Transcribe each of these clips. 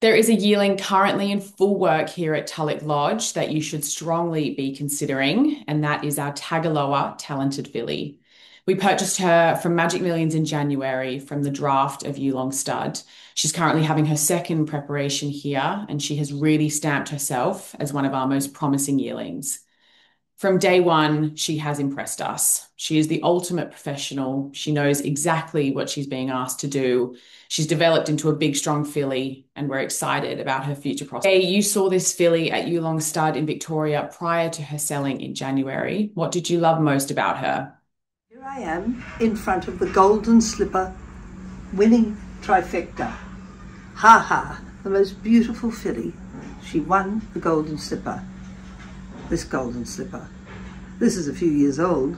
There is a yearling currently in full work here at Tulloch Lodge that you should strongly be considering, and that is our Tagaloa talented filly. We purchased her from Magic Millions in January from the draft of Yearling stud. She's currently having her second preparation here, and she has really stamped herself as one of our most promising yearlings. From day one, she has impressed us. She is the ultimate professional. She knows exactly what she's being asked to do. She's developed into a big, strong filly, and we're excited about her future prospects. Hey, you saw this filly at Yearling Stud in Victoria prior to her selling in January. What did you love most about her? Here I am in front of the Golden Slipper winning trifecta. Ha ha, the most beautiful filly. She won the Golden Slipper. This Golden Slipper. This is a few years old,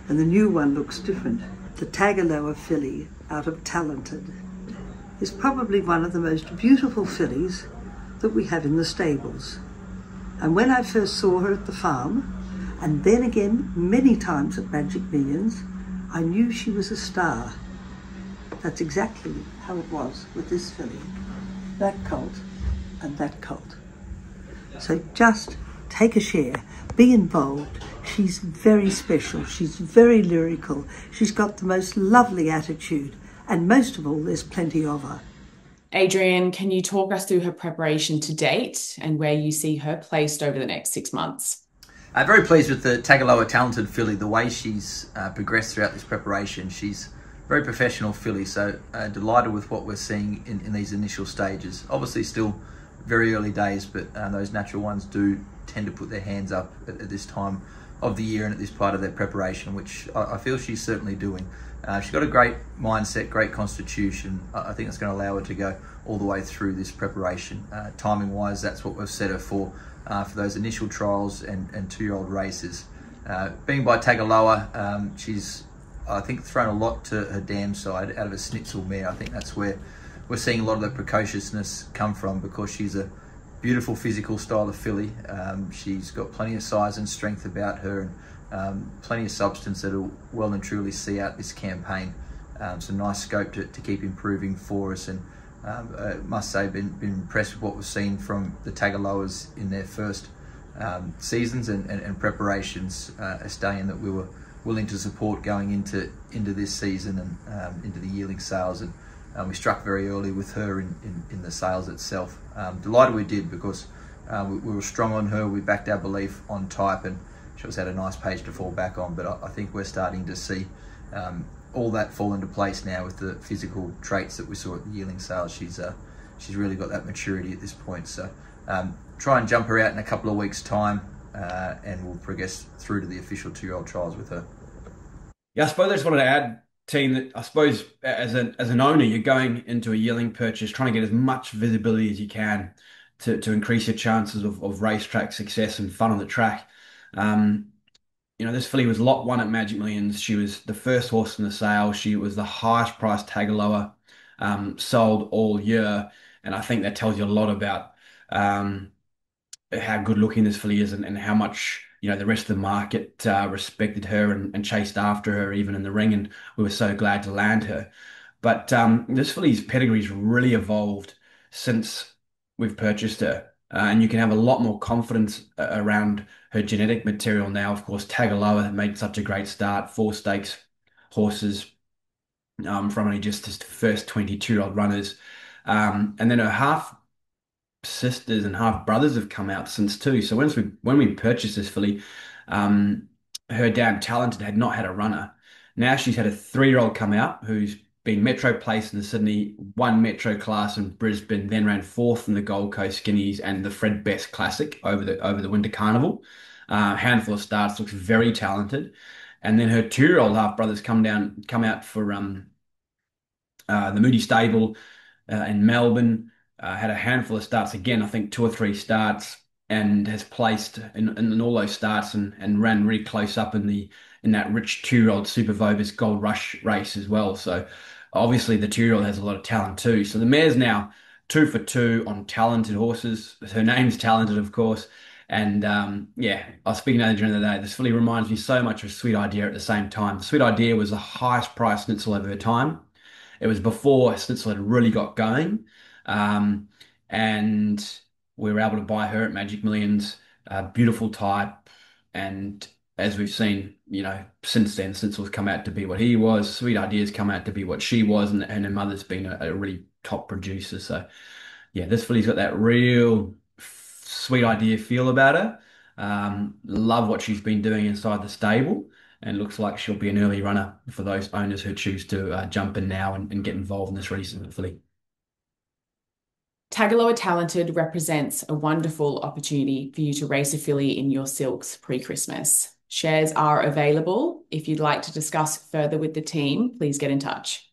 and the new one looks different. The Tagaloa filly out of Talented is probably one of the most beautiful fillies that we have in the stables. And when I first saw her at the farm, and then again many times at Magic Millions, I knew she was a star. That's exactly how it was with this filly. That colt and that colt. So just take a share, be involved. She's very special, she's very lyrical, she's got the most lovely attitude, and most of all, there's plenty of her. Adrian, can you talk us through her preparation to date and where you see her placed over the next 6 months? I'm very pleased with the Tagaloa talented filly, the way she's progressed throughout this preparation. She's a very professional filly, so delighted with what we're seeing in these initial stages. Obviously still very early days, but those natural ones do tend to put their hands up at this time of the year and at this part of their preparation, which I feel she's certainly doing. She's got a great mindset, great constitution. I think it's going to allow her to go all the way through this preparation. Timing wise, that's what we've set her for those initial trials and 2-year-old races. Being by Tagaloa, she's, I think, thrown a lot to her dam side out of a Schnitzel mare. I think that's where we're seeing a lot of the precociousness come from, because she's a beautiful physical style of filly. She's got plenty of size and strength about her, and plenty of substance that will well and truly see out this campaign. Some nice scope to keep improving for us, and I must say been impressed with what we've seen from the Tagaloas in their first seasons and preparations. A stallion that we were willing to support going into this season and into the yearling sales, and we struck very early with her in the sales itself. Delighted we did, because we were strong on her. We backed our belief on type, and she always had a nice page to fall back on. But I think we're starting to see all that fall into place now with the physical traits that we saw at the yearling sales. She's really got that maturity at this point. So try and jump her out in a couple of weeks' time, and we'll progress through to the official 2-year-old trials with her. Yeah, I suppose I just wanted to add, team, that I suppose as an owner, you're going into a yearling purchase trying to get as much visibility as you can to increase your chances of racetrack success and fun on the track. This filly was lot one at Magic Millions. She was the first horse in the sale. She was the highest priced Tagaloa sold all year, and I think that tells you a lot about how good looking this filly is, and how much the rest of the market respected her and chased after her even in the ring, and we were so glad to land her. But this filly's pedigree's really evolved since we've purchased her, and you can have a lot more confidence around her genetic material now. Of course, Tagaloa made such a great start, 4 stakes horses from only just his first 22-year-old runners, and then her half sisters and half brothers have come out since too. So when we purchased this filly, her dad Talented had not had a runner. Now she's had a 3-year-old come out who's been Metro placed in the Sydney, won Metro class in Brisbane, then ran 4th in the Gold Coast Skinnies and the Fred Best Classic over the Winter Carnival. Handful of starts, looks very talented. And then her 2-year-old half brothers come out for the Moody Stable in Melbourne. Had a handful of starts again, I think 2 or 3 starts, and has placed in all those starts, and ran really close up in that rich 2-year-old Super Vobis Gold Rush race as well. So obviously the 2-year-old has a lot of talent too. So the mare's now 2 for 2 on talented horses. Her name's Talented, of course. And yeah, I was speaking to her during the day. This filly reminds me so much of Sweet Idea at the same time. Sweet Idea was the highest priced schnitzel of her time. It was before schnitzel had really got going. and we were able to buy her at Magic Millions. Beautiful type, and as we've seen, since then, since was come out to be what he was, Sweet Idea's come out to be what she was, and her mother's been a really top producer. So yeah, this filly's got that real Sweet Idea feel about her. Love what she's been doing inside the stable, and looks like she'll be an early runner for those owners who choose to jump in now and get involved in this recent filly. Tagaloa Talented represents a wonderful opportunity for you to race a filly in your silks pre-Christmas. Shares are available. If you'd like to discuss further with the team, please get in touch.